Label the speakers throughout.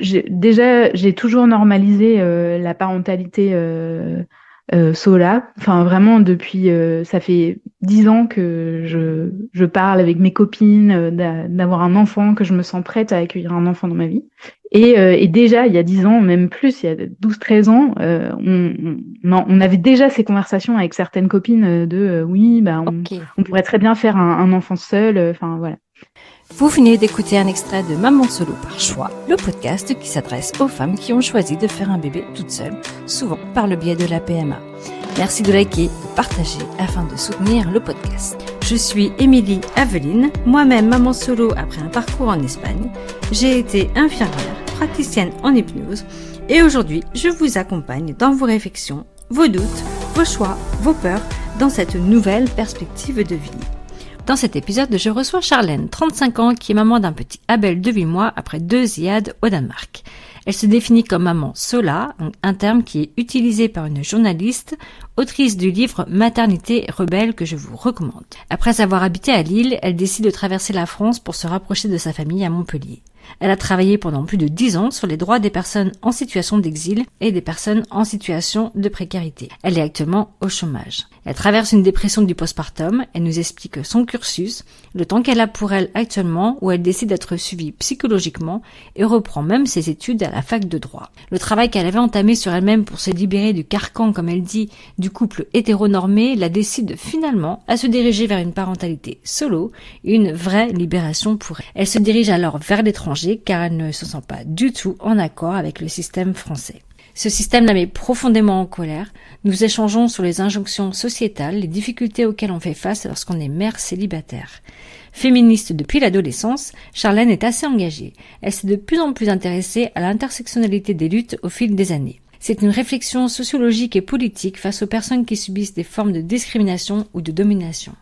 Speaker 1: j'ai toujours normalisé la parentalité Sola. Enfin, vraiment, depuis, ça fait 10 ans que je parle avec mes copines d'avoir un enfant, que je me sens prête à accueillir un enfant dans ma vie. Et déjà, il y a 10 ans, même plus, il y a 12 13 ans, on avait déjà ces conversations avec certaines copines oui, bah,
Speaker 2: Ok.
Speaker 1: on pourrait très bien faire un enfant seul. Enfin, voilà.
Speaker 2: Vous venez d'écouter un extrait de Maman Solo par choix, le podcast qui s'adresse aux femmes qui ont choisi de faire un bébé toutes seules, souvent par le biais de la PMA. Merci de liker, de partager afin de soutenir le podcast. Je suis Émilie Aveline, moi-même maman solo après un parcours en Espagne. J'ai été infirmière, praticienne en hypnose et aujourd'hui je vous accompagne dans vos réflexions, vos doutes, vos choix, vos peurs dans cette nouvelle perspective de vie. Dans cet épisode, je reçois Charlène, 35 ans, qui est maman d'un petit Abel de 8 mois après 2 IAD au Danemark. Elle se définit comme maman sola, un terme qui est utilisé par une journaliste, autrice du livre Maternité rebelle que je vous recommande. Après avoir habité à Lille, elle décide de traverser la France pour se rapprocher de sa famille à Montpellier. Elle a travaillé pendant plus de 10 ans sur les droits des personnes en situation d'exil et des personnes en situation de précarité. Elle est actuellement au chômage. Elle traverse une dépression du postpartum. Elle nous explique son cursus, le temps qu'elle a pour elle actuellement, où elle décide d'être suivie psychologiquement et reprend même ses études à la fac de droit. Le travail qu'elle avait entamé sur elle-même pour se libérer du carcan, comme elle dit, du couple hétéronormé, la décide finalement à se diriger vers une parentalité solo et une vraie libération pour elle. Elle se dirige alors vers l'étranger car elle ne se sent pas du tout en accord avec le système français. Ce système la met profondément en colère. Nous échangeons sur les injonctions sociétales, les difficultés auxquelles on fait face lorsqu'on est mère célibataire. Féministe depuis l'adolescence, Charlène est assez engagée. Elle s'est de plus en plus intéressée à l'intersectionnalité des luttes au fil des années. C'est une réflexion sociologique et politique face aux personnes qui subissent des formes de discrimination ou de domination.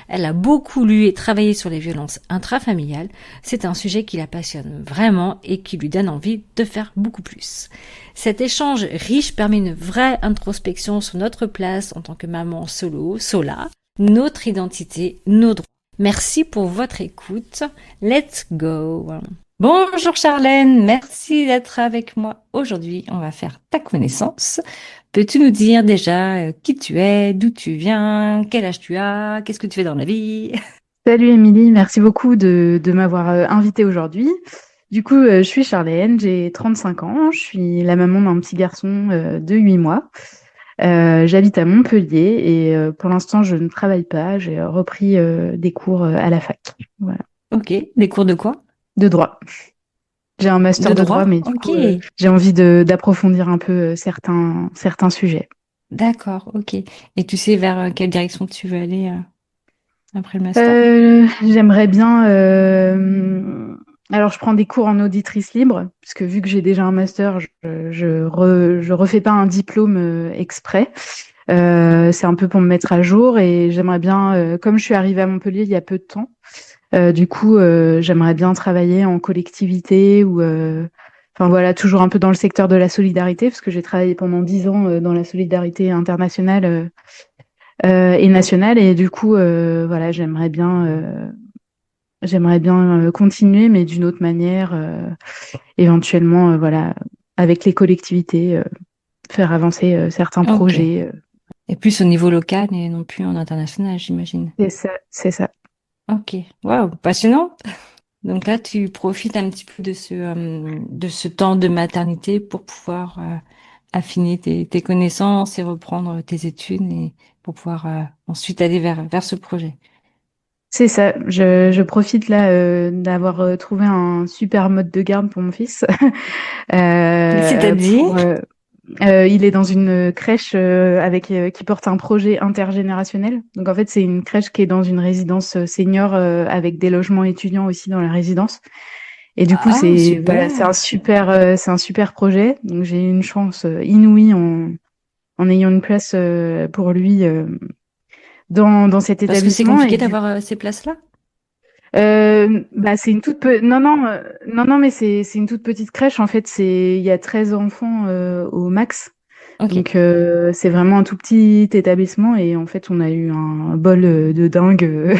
Speaker 2: Elle a beaucoup lu et travaillé sur les violences intrafamiliales. C'est un sujet qui la passionne vraiment et qui lui donne envie de faire beaucoup plus. Cet échange riche permet une vraie introspection sur notre place en tant que maman solo, sola, notre identité, nos droits. Merci pour votre écoute. Let's go! Bonjour Charlène, merci d'être avec moi aujourd'hui. On va faire ta connaissance. Peux-tu nous dire déjà qui tu es, d'où tu viens, quel âge tu as, qu'est-ce que tu fais dans la vie?
Speaker 1: Salut Émilie, merci beaucoup de m'avoir invitée aujourd'hui. Du coup, je suis Charlène, j'ai 35 ans, je suis la maman d'un petit garçon de 8 mois. J'habite à Montpellier et pour l'instant, je ne travaille pas. J'ai repris des cours à la fac. Voilà.
Speaker 2: Ok, des cours de quoi?
Speaker 1: De droit. J'ai un
Speaker 2: De
Speaker 1: master de droit,
Speaker 2: droit?
Speaker 1: mais du
Speaker 2: Ok,
Speaker 1: coup, j'ai envie d'approfondir un peu certains sujets.
Speaker 2: d'accord, ok. Et tu sais vers quelle direction tu veux aller après le master?
Speaker 1: J'aimerais bien. Alors, je prends des cours en auditrice libre, parce que vu que j'ai déjà un master, je refais pas un diplôme exprès. C'est un peu pour me mettre à jour et j'aimerais bien, comme je suis arrivée à Montpellier il y a peu de temps, du coup, j'aimerais bien travailler en collectivité ou, enfin voilà, toujours un peu dans le secteur de la solidarité, parce que j'ai travaillé pendant 10 ans dans la solidarité internationale et nationale, et du coup, voilà, j'aimerais bien continuer, mais d'une autre manière, éventuellement, voilà, avec les collectivités, faire avancer certains
Speaker 2: Ok.
Speaker 1: projets.
Speaker 2: Et plus au niveau local et non plus en international, j'imagine.
Speaker 1: C'est ça, c'est ça.
Speaker 2: Ok, waouh, passionnant. Donc là, tu profites un petit peu de ce temps de maternité pour pouvoir affiner tes connaissances et reprendre tes études et pour pouvoir ensuite aller vers ce projet.
Speaker 1: C'est ça. Je profite là d'avoir trouvé un super mode de garde pour mon fils.
Speaker 2: C'est-à-dire?
Speaker 1: Il est dans une crèche qui porte un projet intergénérationnel. Donc en fait, c'est une crèche qui est dans une résidence senior avec des logements étudiants aussi dans la résidence. Et du coup,
Speaker 2: Ah,
Speaker 1: c'est voilà,
Speaker 2: super.
Speaker 1: c'est un super projet. Donc j'ai eu une chance inouïe en ayant une place pour lui dans cet
Speaker 2: Parce que c'est
Speaker 1: établissement. Et
Speaker 2: compliqué
Speaker 1: du
Speaker 2: d'avoir ces places-là?
Speaker 1: bah c'est une non, mais c'est une toute petite crèche en fait. Il y a 13 enfants au max.
Speaker 2: Ok.
Speaker 1: Donc c'est vraiment un tout petit établissement et en fait on a eu un bol de dingue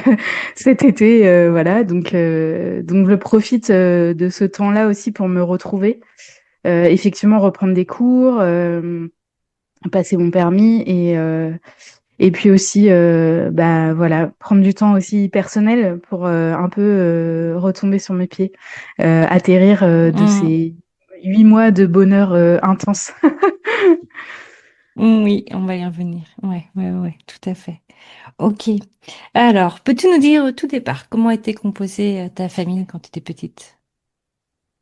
Speaker 1: cet été, voilà. Donc je profite de ce temps-là aussi pour me retrouver, effectivement reprendre des cours, passer mon permis et puis aussi bah voilà prendre du temps aussi personnel pour un peu retomber sur mes pieds, atterrir de
Speaker 2: Mm.
Speaker 1: ces 8 mois de bonheur intense.
Speaker 2: Oui, on va y revenir. Ouais, ouais, ouais, tout à fait. Ok. Alors, peux-tu nous dire au tout départ comment était composée ta famille quand tu étais petite?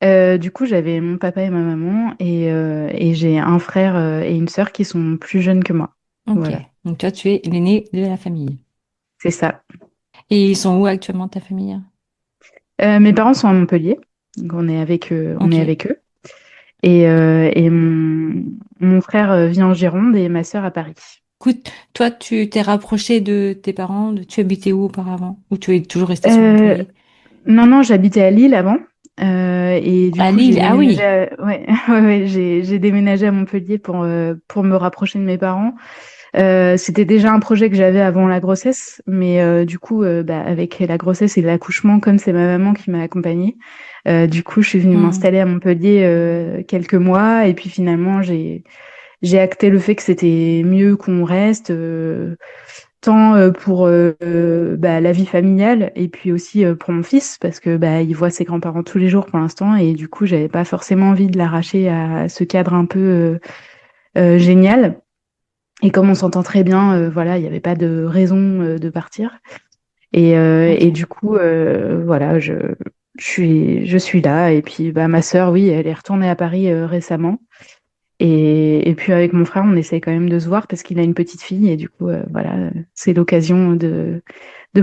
Speaker 1: Du coup, j'avais mon papa et ma maman et j'ai un frère et une sœur qui sont plus jeunes que moi.
Speaker 2: Ok.
Speaker 1: Voilà,
Speaker 2: Donc toi, tu es l'aîné de la famille.
Speaker 1: c'est ça.
Speaker 2: Et ils sont où actuellement ta famille?
Speaker 1: Mes parents sont à Montpellier, donc on est
Speaker 2: Ok.
Speaker 1: avec eux. Et mon frère vit en Gironde et ma sœur à Paris.
Speaker 2: Écoute, toi, tu t'es rapproché de tes parents, tu habitais où auparavant? Ou tu es toujours resté sur
Speaker 1: Euh,
Speaker 2: Montpellier?
Speaker 1: non, non, j'habitais à Lille avant. Et du
Speaker 2: À
Speaker 1: coup, j'ai
Speaker 2: Lille, ah
Speaker 1: déménagé
Speaker 2: oui.
Speaker 1: ouais, ouais, j'ai déménagé à Montpellier pour me rapprocher de mes parents. C'était déjà un projet que j'avais avant la grossesse, mais du coup, bah, avec la grossesse et l'accouchement, comme c'est ma maman qui m'a accompagnée, du coup, je suis venue
Speaker 2: Hmm.
Speaker 1: m'installer à Montpellier quelques mois, et puis finalement, j'ai acté le fait que c'était mieux qu'on reste, tant pour bah, la vie familiale, et puis aussi pour mon fils, parce que bah, il voit ses grands-parents tous les jours pour l'instant, et du coup, j'avais pas forcément envie de l'arracher à ce cadre un peu génial. Et comme on s'entend très bien, voilà, il n'y avait pas de raison de partir. Et
Speaker 2: Ok.
Speaker 1: du coup, voilà, je suis là. Et puis, bah, ma sœur, oui, elle est retournée à Paris récemment. Et puis avec mon frère, on essaye quand même de se voir parce qu'il a une petite fille. Et du coup, voilà, c'est l'occasion de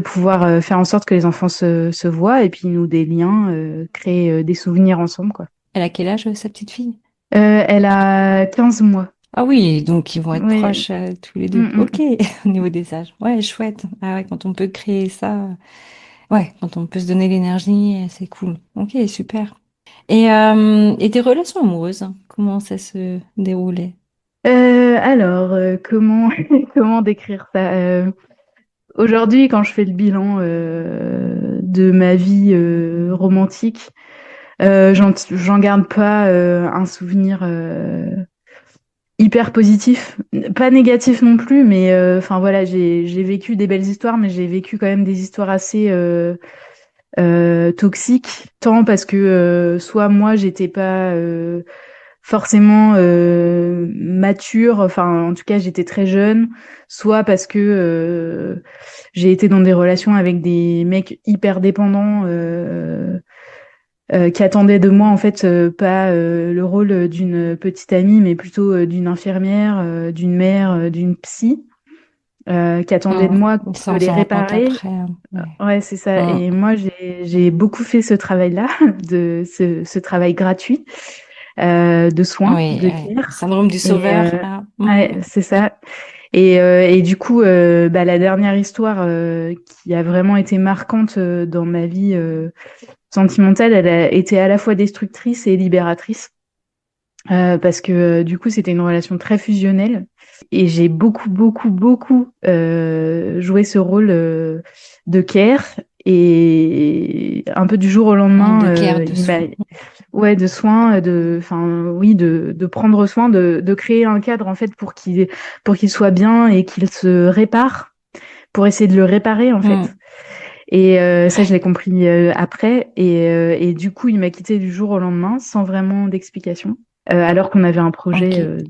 Speaker 1: pouvoir faire en sorte que les enfants se voient et puis nous des liens, créer des souvenirs ensemble, quoi.
Speaker 2: Elle a quel âge, sa petite fille?
Speaker 1: Elle a 15 mois.
Speaker 2: Ah oui, donc ils vont être
Speaker 1: Oui.
Speaker 2: proches tous les deux.
Speaker 1: Mm,
Speaker 2: Ok, au niveau des âges. Ouais, chouette. Ah ouais, quand on peut créer ça, ouais, quand on peut se donner l'énergie, c'est cool. Ok, super. Et tes relations amoureuses, comment ça se déroulait?
Speaker 1: Alors, comment comment décrire ça? Aujourd'hui, quand je fais le bilan de ma vie romantique, j'en garde pas un souvenir hyper positif, pas négatif non plus, mais enfin voilà, j'ai vécu des belles histoires, mais j'ai vécu quand même des histoires assez toxiques, tant parce que soit moi j'étais pas forcément mature, enfin en tout cas j'étais très jeune, soit parce que j'ai été dans des relations avec des mecs hyper dépendants qui attendaient de moi en fait pas le rôle d'une petite amie, mais plutôt d'une infirmière, d'une mère, d'une psy, qui attendaient de
Speaker 2: Hmm,
Speaker 1: moi
Speaker 2: ça,
Speaker 1: de
Speaker 2: on
Speaker 1: les
Speaker 2: s'en rend compte
Speaker 1: réparer.
Speaker 2: après, hein. Ouais.
Speaker 1: Ouais, c'est ça.
Speaker 2: Hmm,
Speaker 1: Et moi, j'ai beaucoup fait ce travail-là, ce travail gratuit de soins,
Speaker 2: oui,
Speaker 1: de
Speaker 2: ouais.
Speaker 1: care.
Speaker 2: Syndrome du
Speaker 1: Et
Speaker 2: sauveur, là.
Speaker 1: ouais,
Speaker 2: Hmm.
Speaker 1: c'est ça. Et du coup, bah, la dernière histoire qui a vraiment été marquante dans ma vie sentimentale, elle a été à la fois destructrice et libératrice. Parce que du coup, c'était une relation très fusionnelle. Et j'ai beaucoup, beaucoup, beaucoup joué ce rôle de care. Et un peu du jour au lendemain,
Speaker 2: De care, de
Speaker 1: il m'a,
Speaker 2: soins.
Speaker 1: ouais, de soins, enfin, oui, de prendre soin, de créer un cadre en fait pour qu'il soit bien et qu'il se répare, pour essayer de le réparer en fait.
Speaker 2: Hmm.
Speaker 1: Et ça, je l'ai compris après. Et du coup, il m'a quitté du jour au lendemain sans vraiment d'explication. Alors qu'on avait un projet
Speaker 2: Ok.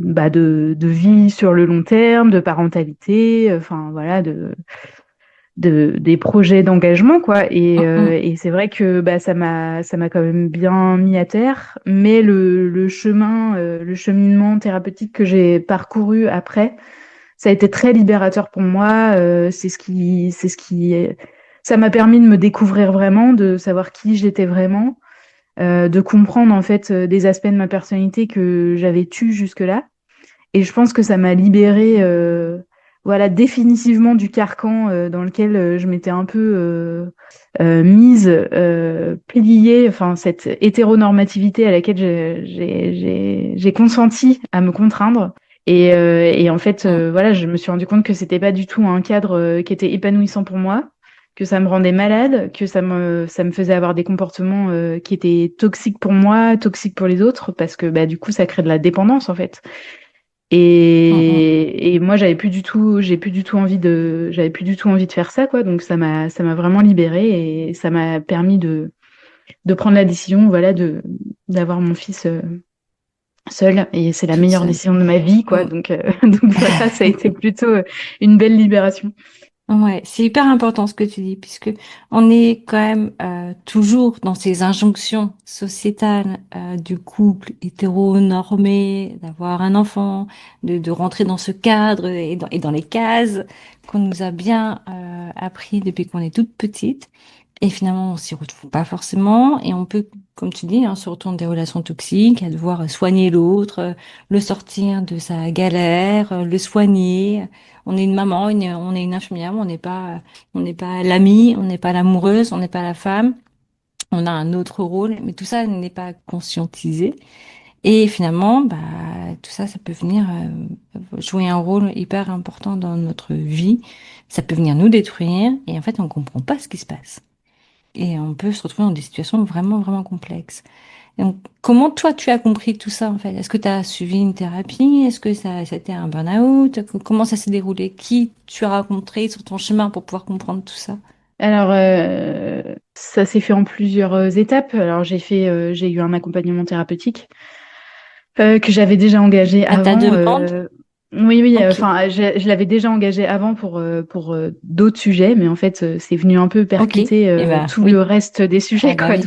Speaker 1: bah, de vie sur le long terme, de parentalité, enfin voilà, des projets d'engagement, quoi.
Speaker 2: Hmm, hmm.
Speaker 1: Et c'est vrai que bah, ça m'a quand même bien mis à terre. Mais le chemin, le cheminement thérapeutique que j'ai parcouru après, ça a été très libérateur pour moi. Ça m'a permis de me découvrir vraiment, de savoir qui j'étais vraiment, de comprendre en fait des aspects de ma personnalité que j'avais tus jusque-là. Et je pense que ça m'a libérée voilà, définitivement du carcan dans lequel je m'étais un peu mise, pliée, enfin cette hétéronormativité à laquelle j'ai consenti à me contraindre. Et en fait,
Speaker 2: Mm.
Speaker 1: voilà, je me suis rendu compte que c'était pas du tout un cadre qui était épanouissant pour moi, que ça me rendait malade, que ça me faisait avoir des comportements qui étaient toxiques pour moi, toxiques pour les autres, parce que bah, du coup, ça crée de la dépendance en fait.
Speaker 2: Mm, mm.
Speaker 1: Et moi, j'avais plus du tout envie de faire ça, quoi. Donc ça m'a vraiment libérée et ça m'a permis de prendre la décision, voilà, d'avoir mon fils seul. Et c'est la
Speaker 2: Toute
Speaker 1: meilleure
Speaker 2: seule.
Speaker 1: décision de ma vie, quoi.
Speaker 2: Mm.
Speaker 1: Donc, donc voilà, ça a été plutôt une belle libération.
Speaker 2: Ouais, c'est hyper important ce que tu dis, puisque on est quand même toujours dans ces injonctions sociétales du couple hétéronormé, d'avoir un enfant, de rentrer dans ce cadre et dans les cases qu'on nous a bien appris depuis qu'on est toute petite. Et finalement, on s'y retrouve pas forcément, et on peut, comme tu dis, hein, se retourner des relations toxiques, à devoir soigner l'autre, le sortir de sa galère, le soigner. On est une maman, on est une infirmière, on n'est pas l'amie, on n'est pas l'amoureuse, on n'est pas la femme. On a un autre rôle, mais tout ça n'est pas conscientisé. Et finalement, bah, tout ça, ça peut venir jouer un rôle hyper important dans notre vie. Ça peut venir nous détruire, et en fait, on comprend pas ce qui se passe. Et on peut se retrouver dans des situations vraiment, vraiment complexes. Et donc, comment toi, tu as compris tout ça, en fait? Est-ce que tu as suivi une thérapie? Est-ce que c'était un burn-out? Comment ça s'est déroulé? Qui tu as rencontré sur ton chemin pour pouvoir comprendre tout ça?
Speaker 1: Alors, ça s'est fait en plusieurs étapes. Alors, j'ai eu un accompagnement thérapeutique que j'avais déjà engagé
Speaker 2: À ta
Speaker 1: avant.
Speaker 2: demande?
Speaker 1: Oui, oui,
Speaker 2: Ok.
Speaker 1: enfin, je l'avais déjà engagé avant pour d'autres sujets, mais en fait, c'est venu un peu
Speaker 2: Ok.
Speaker 1: percuter
Speaker 2: Eh ben,
Speaker 1: tout le
Speaker 2: oui.
Speaker 1: reste des
Speaker 2: Ah
Speaker 1: sujets,
Speaker 2: bah
Speaker 1: quoi.
Speaker 2: oui.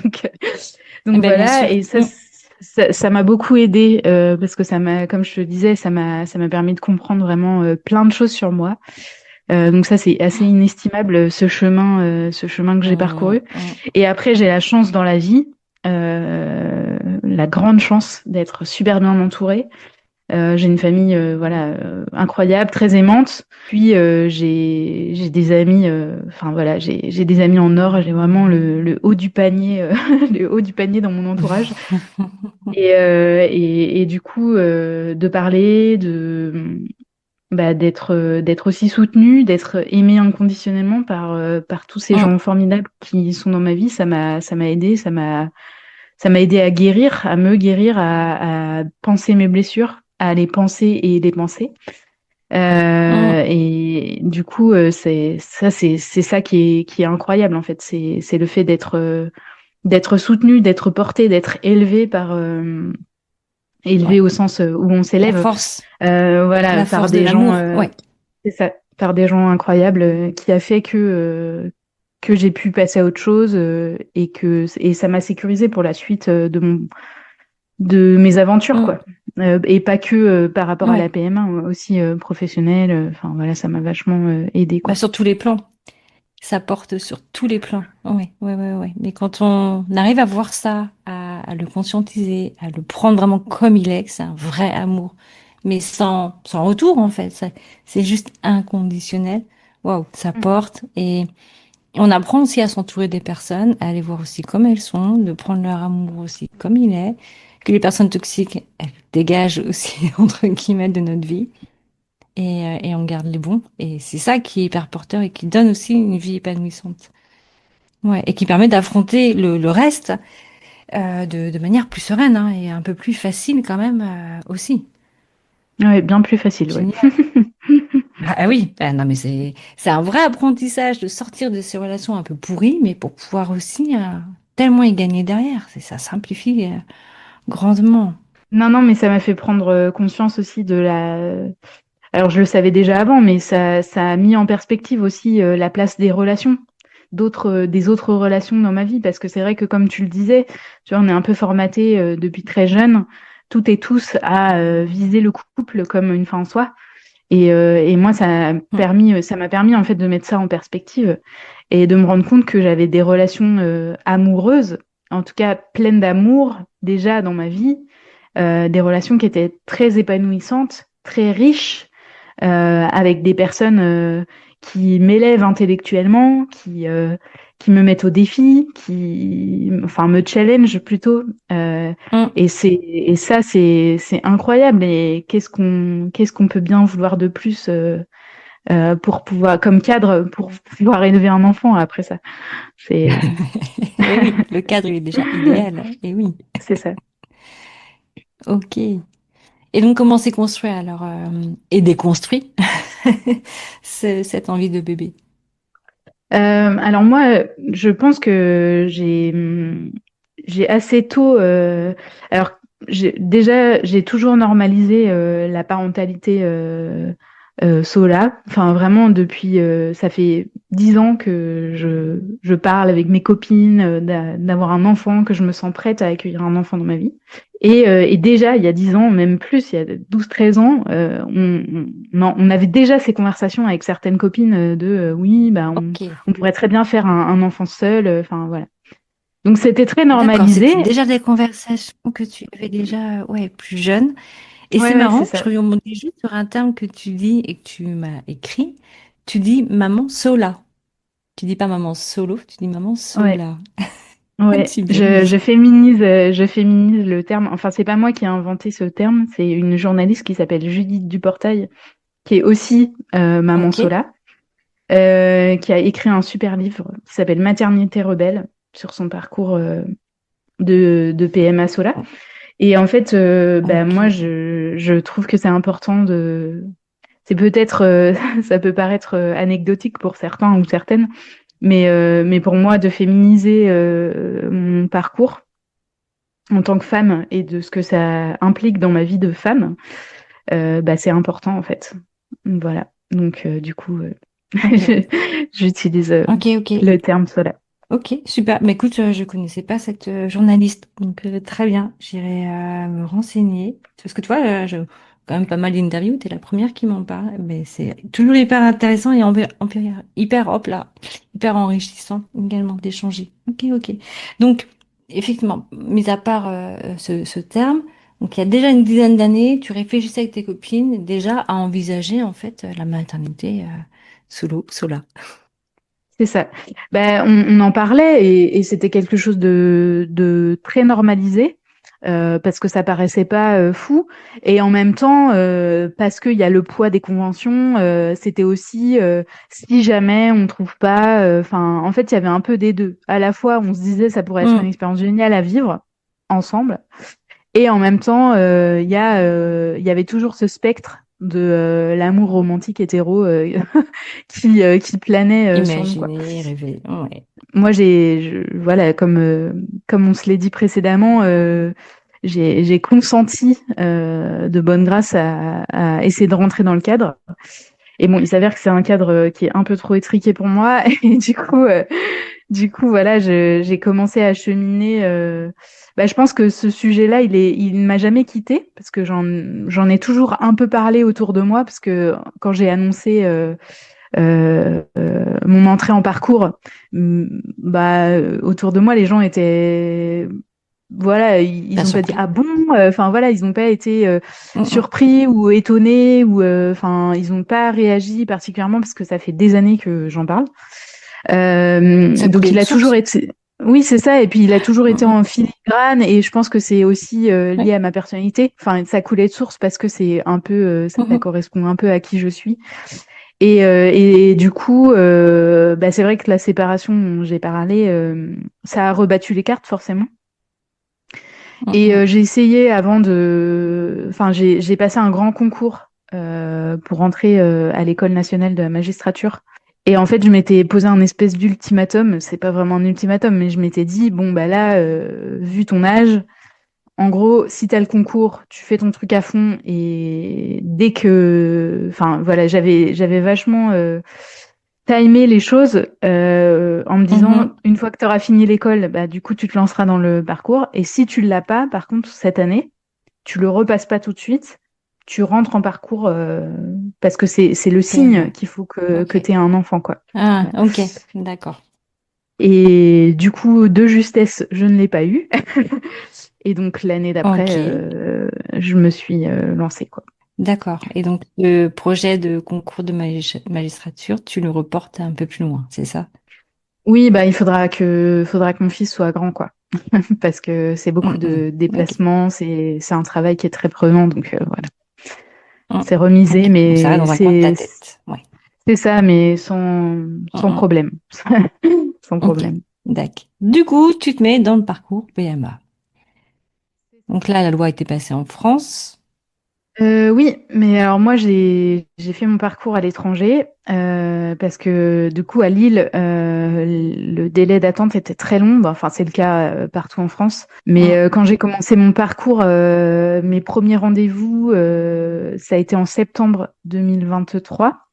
Speaker 2: Eh
Speaker 1: Donc
Speaker 2: ben, bien
Speaker 1: voilà,
Speaker 2: sûr.
Speaker 1: et ça m'a beaucoup aidé parce que comme je te disais, ça m'a permis de comprendre vraiment plein de choses sur moi. Donc ça, c'est assez inestimable, ce chemin que j'ai
Speaker 2: Hum,
Speaker 1: parcouru.
Speaker 2: hum,
Speaker 1: Et après, j'ai la chance dans la vie, la grande chance d'être super bien entourée. J'ai une famille voilà incroyable, très aimante. Puis j'ai des amis, enfin voilà, j'ai des amis en or. J'ai vraiment le haut du panier, le haut du panier dans mon entourage. Et du coup, de parler, d'être aussi soutenue, d'être aimée inconditionnellement par tous ces
Speaker 2: hum.
Speaker 1: gens formidables qui sont dans ma vie, ça m'a aidé, ça m'a aidé à guérir, à me guérir, à penser mes blessures, à les penser et les penser.
Speaker 2: Hum.
Speaker 1: Et du coup, c'est ça qui est incroyable en fait. C'est le fait d'être soutenu, d'être porté, d'être élevé élevé
Speaker 2: Ouais.
Speaker 1: au sens où on
Speaker 2: La
Speaker 1: s'élève,
Speaker 2: force.
Speaker 1: voilà,
Speaker 2: La
Speaker 1: par
Speaker 2: force de
Speaker 1: des gens,
Speaker 2: l'amour. Ouais.
Speaker 1: c'est ça, par des gens incroyables qui a fait que j'ai pu passer à autre chose et ça m'a sécurisé pour la suite de mes aventures,
Speaker 2: Hum.
Speaker 1: quoi. Et pas que par rapport à la
Speaker 2: Ouais.
Speaker 1: PMA, aussi professionnelle. Enfin voilà, ça m'a vachement aidé,
Speaker 2: Bah,
Speaker 1: quoi.
Speaker 2: sur tous les plans. Ça porte sur tous les plans. Oui, oui, oui, oui. Mais quand on arrive à voir ça, à le conscientiser, à le prendre vraiment comme il est, que c'est un vrai amour, mais sans retour en fait, c'est juste inconditionnel. Waouh, ça
Speaker 1: Mm.
Speaker 2: porte. Et on apprend aussi à s'entourer des personnes, à les voir aussi comme elles sont, de prendre leur amour aussi comme il est, que les personnes toxiques, elles dégagent aussi, entre guillemets, de notre vie et on garde les bons. Et c'est ça qui est hyper porteur et qui donne aussi une vie épanouissante. Ouais, et qui permet d'affronter le reste de manière plus sereine hein, et un peu plus facile quand même aussi.
Speaker 1: Ouais, bien plus facile, ouais.
Speaker 2: Génial. Ah oui, ah non mais c'est un vrai apprentissage de sortir de ces relations un peu pourries, mais pour pouvoir aussi tellement y gagner derrière. Ça simplifie grandement.
Speaker 1: Non, non, mais ça m'a fait prendre conscience aussi Alors, je le savais déjà avant, mais ça a mis en perspective aussi la place des relations, des autres relations dans ma vie, parce que c'est vrai que, comme tu le disais, tu vois, on est un peu formaté depuis très jeune, toutes et tous, à viser le couple comme une fin en soi. Et moi,
Speaker 2: Mm.
Speaker 1: ça m'a permis en fait de mettre ça en perspective et de me rendre compte que j'avais des relations amoureuses, en tout cas pleines d'amour déjà dans ma vie, des relations qui étaient très épanouissantes, très riches, avec des personnes qui m'élèvent intellectuellement, qui me mettent au défi, enfin, me challenge plutôt. Et ça, c'est incroyable. Et qu'est-ce qu'on peut bien vouloir de plus pour pouvoir, comme cadre, pour pouvoir élever un enfant après ça. C'est,
Speaker 2: Et oui, le cadre il est déjà idéal. Et oui,
Speaker 1: c'est ça.
Speaker 2: ok. Et donc, comment s'est construit alors et déconstruit cette envie de bébé?
Speaker 1: Alors moi, je pense que j'ai assez tôt. Alors j'ai toujours normalisé la parentalité Sola. Enfin, vraiment depuis. Ça fait 10 ans que je parle avec mes copines d'avoir un enfant, que je me sens prête à accueillir un enfant dans ma vie. Et déjà, il y a 10 ans, même plus, il y a 12, 13 ans, on avait déjà ces conversations avec certaines copines oui, bah,
Speaker 2: Ok.
Speaker 1: on pourrait très bien faire un enfant seul. Enfin, voilà. Donc, c'était très
Speaker 2: D'accord,
Speaker 1: normalisé.
Speaker 2: c'était déjà des conversations que tu avais déjà, ouais, plus jeune. Et c'est
Speaker 1: Ouais, ouais, c'est
Speaker 2: marrant, je
Speaker 1: ça.
Speaker 2: rebondis juste sur un terme que tu dis et que tu m'as écrit. Tu dis maman sola. Tu dis pas maman solo, tu dis maman
Speaker 1: Ouais.
Speaker 2: sola.
Speaker 1: Ouais,
Speaker 2: Tu
Speaker 1: je,
Speaker 2: m'amuses.
Speaker 1: je féminise, je féminise le terme. Enfin, c'est pas moi qui ai inventé ce terme, c'est une journaliste qui s'appelle Judith Duportail, qui est aussi maman
Speaker 2: Ok.
Speaker 1: Sola, qui a écrit un super livre qui s'appelle Maternité rebelle sur son parcours de PMA Sola. Et en fait, bah,
Speaker 2: Ok.
Speaker 1: moi, je trouve que c'est important de. C'est peut-être, ça peut paraître anecdotique pour certains ou certaines, mais pour moi, de féminiser mon parcours en tant que femme et de ce que ça implique dans ma vie de femme, bah, c'est important en fait. Voilà. Donc, du coup,
Speaker 2: Ok.
Speaker 1: j'utilise
Speaker 2: Ok, ok.
Speaker 1: le terme Sola.
Speaker 2: Ok, super. Mais écoute, je connaissais pas cette journaliste, donc très bien. J'irai me renseigner. Parce que tu vois, quand même pas mal d'interviews. T'es la première qui m'en parle, mais c'est toujours hyper intéressant et hyper, hop là, hyper enrichissant également d'échanger. Ok, ok. Donc, effectivement, mis à part ce terme, donc il y a déjà une dizaine d'années, tu réfléchissais avec tes copines déjà à envisager en fait la maternité solo, sola.
Speaker 1: C'est ça. Ben, on en parlait et c'était quelque chose de très normalisé parce que ça paraissait pas fou et en même temps parce qu'il y a le poids des conventions, c'était aussi si jamais on trouve pas. Enfin, en fait, il y avait un peu des deux. À la fois, on se disait ça pourrait être une
Speaker 2: Hmm,
Speaker 1: expérience géniale à vivre ensemble et en même temps, il y avait toujours ce spectre de l'amour romantique hétéro qui planait sur nous, quoi.
Speaker 2: imaginer, rêver. Ouais.
Speaker 1: Moi, voilà, comme on se l'est dit précédemment, j'ai consenti de bonne grâce à essayer de rentrer dans le cadre. Et bon, il s'avère que c'est un cadre qui est un peu trop étriqué pour moi. Et du coup, voilà, j'ai commencé à cheminer. Bah, je pense que ce sujet-là, il ne m'a jamais quitté parce que j'en ai toujours un peu parlé autour de moi parce que quand j'ai annoncé mon entrée en parcours, bah, autour de moi, les gens étaient, voilà,
Speaker 2: Pas
Speaker 1: ils ont pas dit
Speaker 2: surpris.
Speaker 1: ah bon, enfin voilà, ils n'ont pas été
Speaker 2: Mm, mm.
Speaker 1: surpris ou étonnés ou enfin ils n'ont pas réagi particulièrement parce que ça fait des années que j'en parle.
Speaker 2: Ça
Speaker 1: Donc
Speaker 2: coulait
Speaker 1: il
Speaker 2: de
Speaker 1: a toujours
Speaker 2: source.
Speaker 1: été, oui c'est ça, et puis il a toujours
Speaker 2: Mm,
Speaker 1: été
Speaker 2: mm.
Speaker 1: en filigrane et je pense que c'est aussi
Speaker 2: Oui.
Speaker 1: lié à ma personnalité. Enfin ça coulait de source parce que c'est un peu, ça
Speaker 2: Mhm.
Speaker 1: correspond un peu à qui je suis. Et du coup, bah, c'est vrai que la séparation dont j'ai parlé, ça a rebattu les cartes forcément.
Speaker 2: Mm,
Speaker 1: Et
Speaker 2: mm.
Speaker 1: j'ai essayé avant enfin j'ai passé un grand concours pour entrer à l'École nationale de la magistrature. Et en fait, je m'étais posé un espèce d'ultimatum. C'est pas vraiment un ultimatum, mais je m'étais dit bon bah là, vu ton âge, en gros, si t'as le concours, tu fais ton truc à fond et enfin voilà, j'avais vachement timé les choses en me disant
Speaker 2: Mhm.
Speaker 1: une fois que tu auras fini l'école, bah du coup tu te lanceras dans le parcours et si tu l'as pas, par contre cette année, tu le repasses pas tout de suite, tu rentres en parcours parce que c'est le signe
Speaker 2: PMA.
Speaker 1: qu'il faut que
Speaker 2: Ok.
Speaker 1: tu aies un enfant quoi.
Speaker 2: Ah,
Speaker 1: Voilà.
Speaker 2: ok. D'accord.
Speaker 1: Et du coup, de justesse, je ne l'ai pas eu. Et donc l'année d'après,
Speaker 2: Ok.
Speaker 1: je me suis lancée, quoi.
Speaker 2: D'accord. Et donc, le projet de concours de magistrature, tu le reportes un peu plus loin, c'est ça?
Speaker 1: Oui, bah il faudra que mon fils soit grand, quoi. Parce que c'est beaucoup
Speaker 2: Mm.
Speaker 1: de
Speaker 2: Ok.
Speaker 1: déplacements, c'est un travail qui est très prenant, donc voilà.
Speaker 2: Mm.
Speaker 1: C'est remisé,
Speaker 2: Ok. Donc, ça reste
Speaker 1: mais
Speaker 2: dans un coin de ta tête. Ouais.
Speaker 1: c'est ça, mais sans
Speaker 2: Mm.
Speaker 1: problème. Sans
Speaker 2: Ok.
Speaker 1: problème.
Speaker 2: D'accord. Du coup, tu te mets dans le parcours PMA. Donc là, la loi a été passée en France.
Speaker 1: Oui, mais alors moi j'ai fait mon parcours à l'étranger parce que du coup à Lille le délai d'attente était très long. Bon, enfin c'est le cas partout en France. Mais
Speaker 2: Mm.
Speaker 1: quand j'ai commencé mon parcours, mes premiers rendez-vous ça a été en septembre 2023.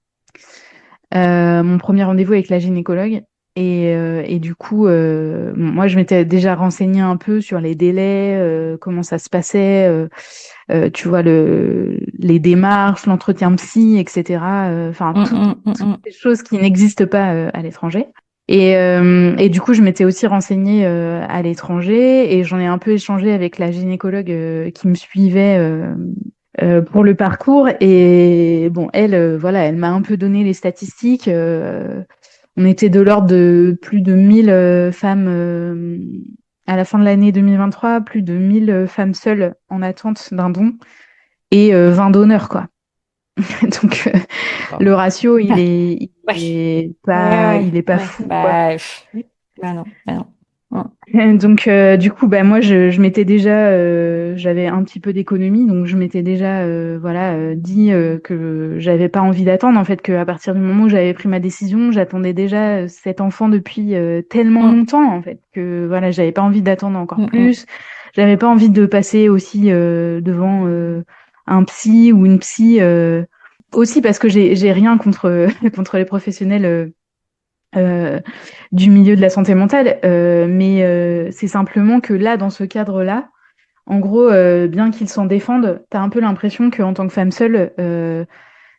Speaker 1: Mon premier rendez-vous avec la gynécologue. Et du coup, bon, moi, je m'étais déjà renseignée un peu sur les délais, comment ça se passait, tu vois, les démarches, l'entretien psy, etc. Enfin,
Speaker 2: Mm,
Speaker 1: toutes
Speaker 2: mm, mm, mm.
Speaker 1: ces choses qui n'existent pas à l'étranger. Et du coup, je m'étais aussi renseignée à l'étranger et j'en ai un peu échangé avec la gynécologue qui me suivait pour le parcours. Et bon, elle, voilà, elle m'a un peu donné les statistiques. On était de l'ordre de plus de 1000 femmes à la fin de l'année 2023, plus de 1000 femmes seules en attente d'un don et 20 donneurs, quoi. Donc,
Speaker 2: Bon.
Speaker 1: le ratio,
Speaker 2: Ouais. Ouais,
Speaker 1: il est pas
Speaker 2: ouais.
Speaker 1: fou, quoi.
Speaker 2: Bah, bah non, bah non. Mm.
Speaker 1: Donc, du coup, bah, moi, je m'étais déjà, j'avais un petit peu d'économie, donc je m'étais déjà, voilà, dit que j'avais pas envie d'attendre. En fait, qu'à partir du moment où j'avais pris ma décision, j'attendais déjà cet enfant depuis tellement
Speaker 2: Mm,
Speaker 1: longtemps, en fait, que voilà, j'avais pas envie d'attendre encore
Speaker 2: mm, mm.
Speaker 1: plus. J'avais pas envie de passer aussi devant un psy ou une psy. Aussi parce que j'ai rien contre contre les professionnels. Euh, du milieu de la santé mentale, mais c'est simplement que là, dans ce cadre-là, en gros, bien qu'ils s'en défendent, t'as un peu l'impression qu'en tant que femme seule,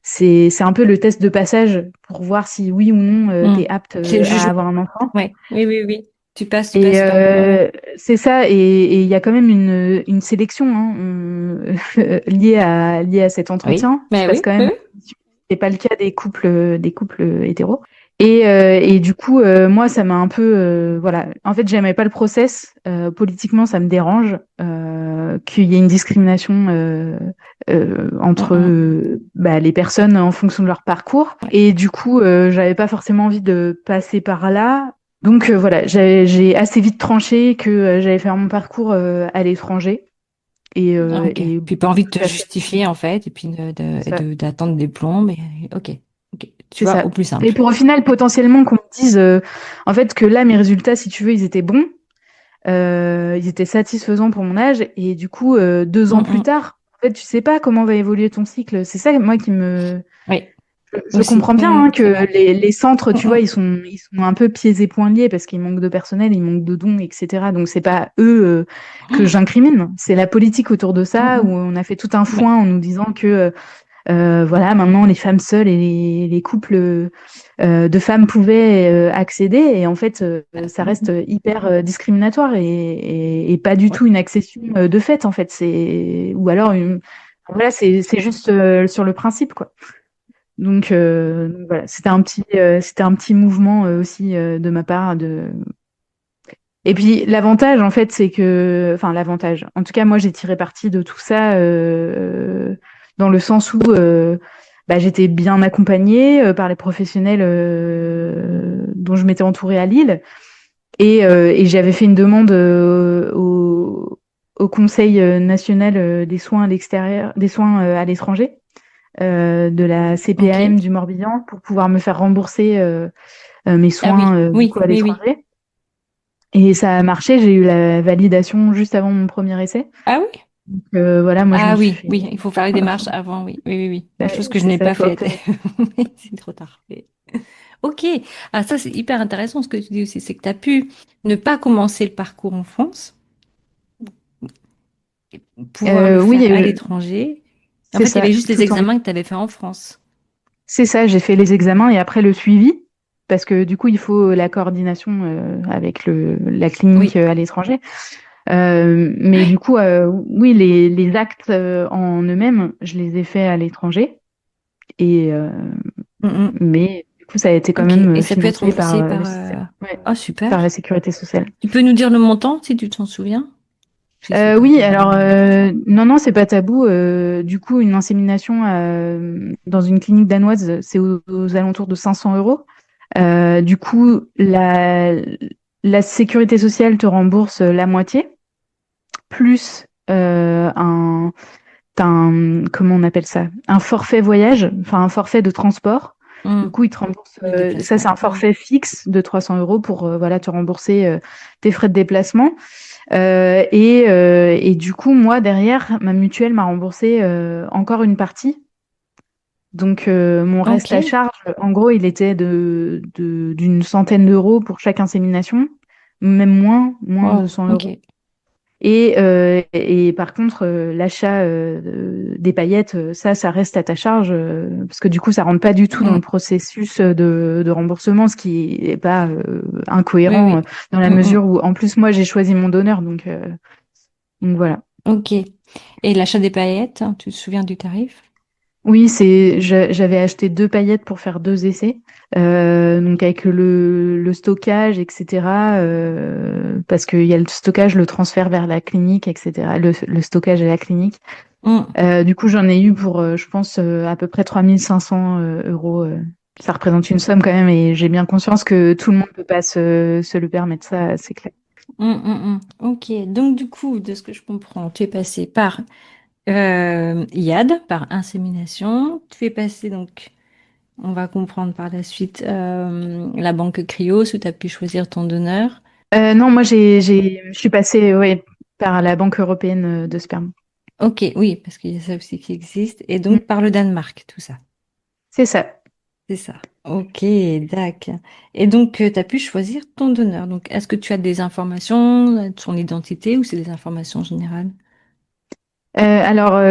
Speaker 1: c'est un peu le test de passage pour voir si oui ou non
Speaker 2: Mm.
Speaker 1: t'es apte
Speaker 2: C'est le
Speaker 1: à
Speaker 2: jugement.
Speaker 1: avoir un enfant.
Speaker 2: Ouais. Oui, oui, oui. Tu
Speaker 1: Et
Speaker 2: passes par. Ouais, ouais.
Speaker 1: c'est ça, et il y a quand même une sélection hein, liée à cet
Speaker 2: Oui,
Speaker 1: entretien. Il se
Speaker 2: mais
Speaker 1: passe
Speaker 2: oui,
Speaker 1: quand
Speaker 2: oui,
Speaker 1: même.
Speaker 2: oui.
Speaker 1: C'est pas le cas des couples hétéros. Et du coup, moi, ça m'a un peu, voilà. En fait, j'aimais pas le process. Politiquement, ça me dérange qu'il y ait une discrimination
Speaker 2: Mm,
Speaker 1: entre
Speaker 2: mm.
Speaker 1: bah, les personnes en fonction de leur parcours.
Speaker 2: Ouais.
Speaker 1: Et du coup, j'avais pas forcément envie de passer par là. Donc voilà, j'ai assez vite tranché que j'allais faire mon parcours à l'étranger.
Speaker 2: Ok.
Speaker 1: Et
Speaker 2: Puis pas envie de te
Speaker 1: ça fait
Speaker 2: justifier en fait, et puis
Speaker 1: ça.
Speaker 2: d'attendre des plombs. Mais ok, ok. Tu
Speaker 1: C'est
Speaker 2: vas
Speaker 1: ça.
Speaker 2: au plus
Speaker 1: Et
Speaker 2: simple.
Speaker 1: pour au final, potentiellement, qu'on me dise en fait que là, mes résultats, si tu veux, ils étaient bons, ils étaient satisfaisants pour mon âge, et du coup, 2 ans
Speaker 2: Mm,
Speaker 1: plus
Speaker 2: mm.
Speaker 1: tard, en fait, tu sais pas comment va évoluer ton cycle. C'est ça, moi, qui me.
Speaker 2: Oui,
Speaker 1: Je
Speaker 2: aussi.
Speaker 1: comprends bien hein,
Speaker 2: C'est vrai.
Speaker 1: que les centres,
Speaker 2: Mm,
Speaker 1: tu vois,
Speaker 2: mm.
Speaker 1: ils sont un peu pieds et poings liés parce qu'ils manquent de personnel, ils manquent de dons, etc. Donc, c'est pas eux que j'incrimine, c'est la politique autour de
Speaker 2: Mm,
Speaker 1: ça, où
Speaker 2: mm.
Speaker 1: on a fait tout un
Speaker 2: Ouais.
Speaker 1: foin en nous disant que voilà, maintenant les femmes seules et les couples de femmes pouvaient accéder. Et en fait, ça
Speaker 2: Mm,
Speaker 1: reste hyper discriminatoire et pas du
Speaker 2: ouais.
Speaker 1: tout une accession de fait, en fait. Ou alors, voilà, c'est juste sur le principe, quoi. Donc, voilà, c'était un petit mouvement aussi de ma part de. Et puis l'avantage, en fait, c'est que, enfin l'avantage. En tout cas, moi, j'ai tiré parti de tout ça dans le sens où bah, j'étais bien accompagnée par les professionnels dont je m'étais entourée à Lille, et j'avais fait une demande au Conseil national des soins à l'extérieur, des soins à l'étranger, de la
Speaker 2: Ok.
Speaker 1: CPAM du Morbihan, pour pouvoir me faire rembourser mes
Speaker 2: Ah
Speaker 1: soins
Speaker 2: oui,
Speaker 1: du coup
Speaker 2: oui,
Speaker 1: à
Speaker 2: oui, oui.
Speaker 1: l'étranger. Et ça a marché, j'ai eu la validation juste avant mon premier essai.
Speaker 2: Ah oui?
Speaker 1: Voilà, moi je me
Speaker 2: Ah
Speaker 1: suis
Speaker 2: oui,
Speaker 1: fait.
Speaker 2: oui, il faut faire les démarches avant, oui, oui, oui, oui. La chose
Speaker 1: Ouais,
Speaker 2: que je
Speaker 1: c'est
Speaker 2: n'ai
Speaker 1: ça,
Speaker 2: pas
Speaker 1: faut
Speaker 2: faite.
Speaker 1: obtenir.
Speaker 2: Mais c'est trop tard. Ok, ah, ça c'est hyper intéressant ce que tu dis aussi, c'est que tu as pu ne pas commencer le parcours en France, pouvoir le
Speaker 1: Oui,
Speaker 2: faire à l'étranger. En
Speaker 1: c'est
Speaker 2: fait, il y
Speaker 1: ça,
Speaker 2: avait juste les
Speaker 1: tout en.
Speaker 2: examens que tu avais fait en France.
Speaker 1: C'est ça, j'ai fait les examens et après le suivi, parce que du coup, il faut la coordination avec la clinique
Speaker 2: Oui,
Speaker 1: à l'étranger. Mais du coup, oui, les actes en eux-mêmes, je les ai faits à l'étranger. Et
Speaker 2: Mhm.
Speaker 1: mais du coup, ça a été quand
Speaker 2: Ok.
Speaker 1: même
Speaker 2: Et ça peut être
Speaker 1: financé par
Speaker 2: remboursé
Speaker 1: le
Speaker 2: par...
Speaker 1: système, ouais,
Speaker 2: Oh,
Speaker 1: par la
Speaker 2: super.
Speaker 1: sécurité sociale.
Speaker 2: Tu peux nous dire le montant, si tu t'en souviens? Si c'est pas
Speaker 1: Oui,
Speaker 2: tabou,
Speaker 1: alors
Speaker 2: parfois.
Speaker 1: non, non, c'est pas tabou. Du coup, une insémination dans une clinique danoise, c'est aux alentours de 500 euros. Du coup, la sécurité sociale te rembourse la moitié, plus t'as comment on appelle ça? Un forfait voyage, enfin un forfait de transport. Du
Speaker 2: Mhm.
Speaker 1: coup, ils te remboursent.
Speaker 2: Le
Speaker 1: Ça,
Speaker 2: déplacement.
Speaker 1: c'est un forfait fixe de 300 euros pour voilà, te rembourser tes frais de déplacement. Et du coup, moi, derrière, ma mutuelle m'a remboursé encore une partie. Donc, mon
Speaker 2: Ok.
Speaker 1: reste à charge, en gros, il était d'une centaine d'euros pour chaque insémination, même moins de
Speaker 2: Wow.
Speaker 1: 100 euros.
Speaker 2: Ok.
Speaker 1: Et par contre, l'achat des paillettes, ça reste à ta charge, parce que du coup, ça rentre pas du tout dans le
Speaker 2: Mhm.
Speaker 1: processus de remboursement, ce qui est pas
Speaker 2: Oui,
Speaker 1: incohérent
Speaker 2: oui.
Speaker 1: dans la
Speaker 2: Mhm.
Speaker 1: mesure où, en plus, moi, j'ai choisi mon donneur, donc voilà.
Speaker 2: Ok. Et l'achat des paillettes, hein, tu te souviens du tarif?
Speaker 1: Oui, j'avais acheté 2 paillettes pour faire 2 essais, donc avec le stockage, etc. Parce qu'il y a le stockage, le transfert vers la clinique, etc. Le stockage à la clinique.
Speaker 2: Mhm.
Speaker 1: Du coup, j'en ai eu pour, je pense, à peu près 3500 euros. Ça représente une somme quand même, et j'ai bien conscience que tout le monde ne peut pas se le permettre, ça, c'est clair.
Speaker 2: Ok. Donc, du coup, de ce que je comprends, tu es passé par IAD, par insémination. Tu es passé, donc, on va comprendre par la suite, la banque Cryos, où tu as pu choisir ton donneur.
Speaker 1: Non, moi, je suis passée, ouais, par la Banque européenne de sperme.
Speaker 2: Ok, oui, parce qu'il y a ça aussi qui existe. Et
Speaker 1: Mm.
Speaker 2: donc, par le Danemark, tout ça.
Speaker 1: C'est ça.
Speaker 2: C'est ça. Ok, d'accord. Et donc, tu as pu choisir ton donneur. Donc, est-ce que tu as des informations de son identité ou c'est des informations générales?
Speaker 1: Alors,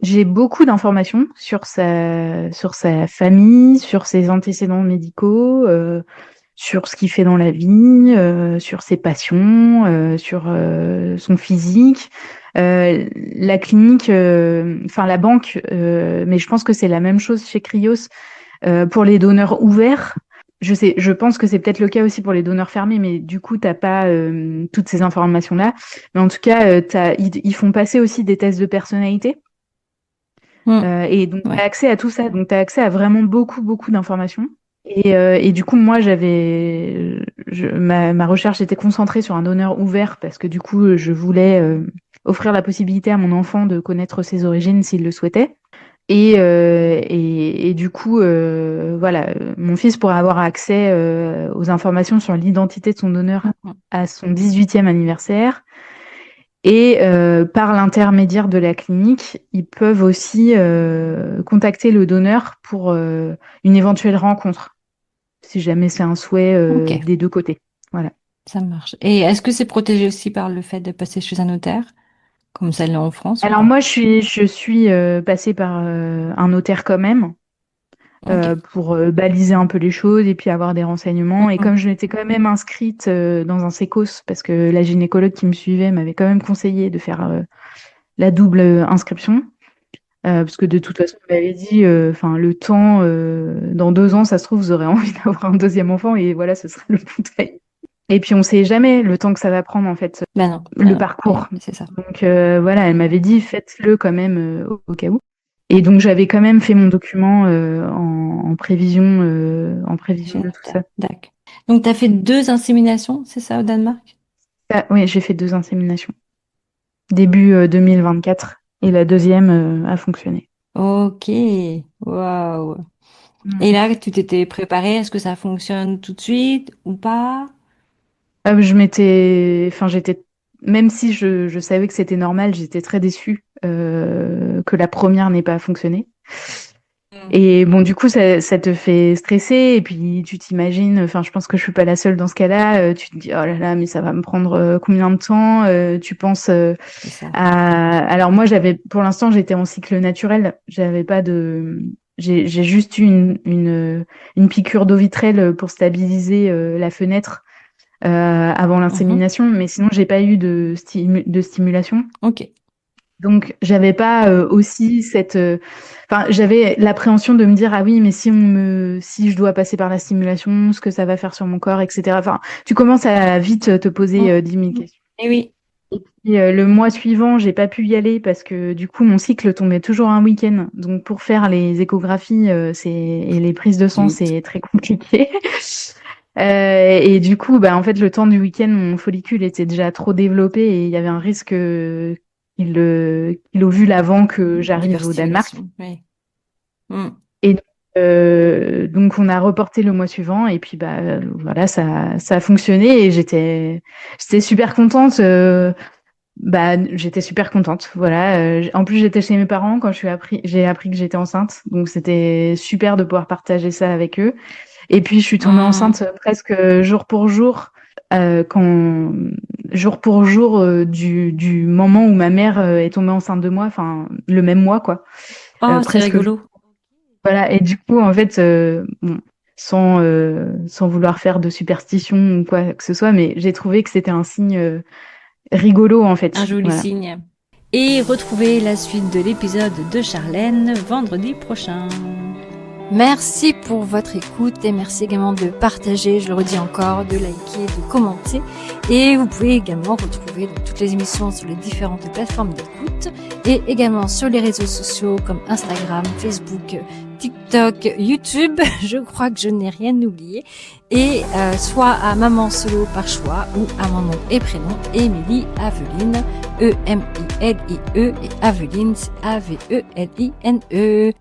Speaker 1: j'ai beaucoup d'informations sur sa famille, sur ses antécédents médicaux, sur ce qu'il fait dans la vie, sur ses passions, sur son physique. La clinique, enfin la banque, mais je pense que c'est la même chose chez Cryos pour les donneurs ouverts. Je pense que c'est peut-être le cas aussi pour les donneurs fermés, mais du coup, t'as pas toutes ces informations-là. Mais en tout cas, ils font passer aussi des tests de personnalité.
Speaker 2: Hmm,
Speaker 1: Et donc, tu as
Speaker 2: ouais.
Speaker 1: accès à tout ça. Donc, tu as accès à vraiment beaucoup, beaucoup d'informations. Et du coup, moi, ma recherche était concentrée sur un donneur ouvert parce que du coup, je voulais offrir la possibilité à mon enfant de connaître ses origines s'il le souhaitait. Et du coup, voilà, mon fils pourra avoir accès aux informations sur l'identité de son donneur
Speaker 2: Mhm.
Speaker 1: à son 18e anniversaire. Et par l'intermédiaire de la clinique, ils peuvent aussi contacter le donneur pour une éventuelle rencontre, si jamais c'est un souhait
Speaker 2: Ok,
Speaker 1: des deux côtés. Voilà.
Speaker 2: ça marche. Et est-ce que c'est protégé aussi par le fait de passer chez un notaire, comme ça l'est en France ou
Speaker 1: Alors
Speaker 2: pas?
Speaker 1: moi, je suis passée par un notaire quand même,
Speaker 2: Ok.
Speaker 1: pour baliser un peu les choses et puis avoir des renseignements. Et
Speaker 2: Mhm.
Speaker 1: comme je m'étais quand même inscrite dans un sécos, parce que la gynécologue qui me suivait m'avait quand même conseillé de faire la double inscription, parce que de toute façon, on m'avait dit, enfin, le temps, dans 2 ans, ça se trouve, vous aurez envie d'avoir un deuxième enfant, et voilà, ce sera le bon timing. Et puis, on sait jamais le temps que ça va prendre, en fait,
Speaker 2: Ben
Speaker 1: le
Speaker 2: non,
Speaker 1: parcours.
Speaker 2: c'est ça.
Speaker 1: Donc, voilà, elle m'avait dit, faites-le quand même au cas où. Et donc, j'avais quand même fait mon document en prévision
Speaker 2: Chez un
Speaker 1: de tout
Speaker 2: notaire.
Speaker 1: ça.
Speaker 2: D'accord. Donc, tu as fait 2 inséminations, c'est ça, au Danemark?
Speaker 1: Ah, oui, j'ai fait 2 inséminations. Début 2024. Et la deuxième a fonctionné.
Speaker 2: Ok, waouh. Et
Speaker 1: Mm.
Speaker 2: là, tu t'étais préparée, est-ce que ça fonctionne tout de suite ou pas?
Speaker 1: Enfin, même si je savais que c'était normal, j'étais très déçue que la première n'ait pas fonctionné.
Speaker 2: Mm.
Speaker 1: Et bon, du coup, ça te fait stresser. Et puis, tu t'imagines, enfin, je pense que je suis pas la seule dans ce cas-là. Tu te dis, oh là là, mais ça va me prendre combien de temps? Tu penses
Speaker 2: C'est ça.
Speaker 1: Alors moi, pour l'instant, j'étais en cycle naturel. J'avais pas de, j'ai juste eu une piqûre d'eau vitrelle pour stabiliser la fenêtre avant l'insémination, mais sinon j'ai pas eu de stimulation.
Speaker 2: Ok.
Speaker 1: Donc j'avais pas aussi cette, enfin j'avais l'appréhension de me dire ah oui mais si je dois passer par la stimulation, ce que ça va faire sur mon corps, etc. Enfin tu commences à vite te poser 10 000 questions.
Speaker 2: Et oui.
Speaker 1: Et le mois suivant, j'ai pas pu y aller parce que du coup mon cycle tombait toujours un week-end. Donc pour faire les échographies et les prises de sang, c'est très compliqué. Et du coup, bah, en fait, le temps du week-end, mon follicule était déjà trop développé et il y avait un risque qu'il ovule avant que j'arrive au Danemark.
Speaker 2: Oui.
Speaker 1: Et donc, on a reporté le mois suivant et puis bah voilà, ça a fonctionné et j'étais super contente. Bah, j'étais super contente. Voilà. En plus, j'étais chez mes parents quand j'ai appris que j'étais enceinte, donc c'était super de pouvoir partager ça avec eux. Et puis, je suis tombée enceinte presque jour pour jour, jour pour jour du moment où ma mère est tombée enceinte de moi, enfin, le même mois, quoi.
Speaker 2: Oh, c'est rigolo.
Speaker 1: Voilà. Et du coup, en fait, bon, sans vouloir faire de superstition ou quoi que ce soit, mais j'ai trouvé que c'était un signe rigolo, en fait.
Speaker 2: Un joli signe. Et retrouvez la suite de l'épisode de Charlène vendredi prochain. Merci pour votre écoute et merci également de partager, je le redis encore, de liker, de commenter. Et vous pouvez également retrouver toutes les émissions sur les différentes plateformes d'écoute et également sur les réseaux sociaux comme Instagram, Facebook, TikTok, YouTube. Je crois que je n'ai rien oublié. Et soit à Maman Solo par choix ou à mon nom et prénom, Émilie Aveline, E-M-I-L-I-E et Aveline, c'est A-V-E-L-I-N-E.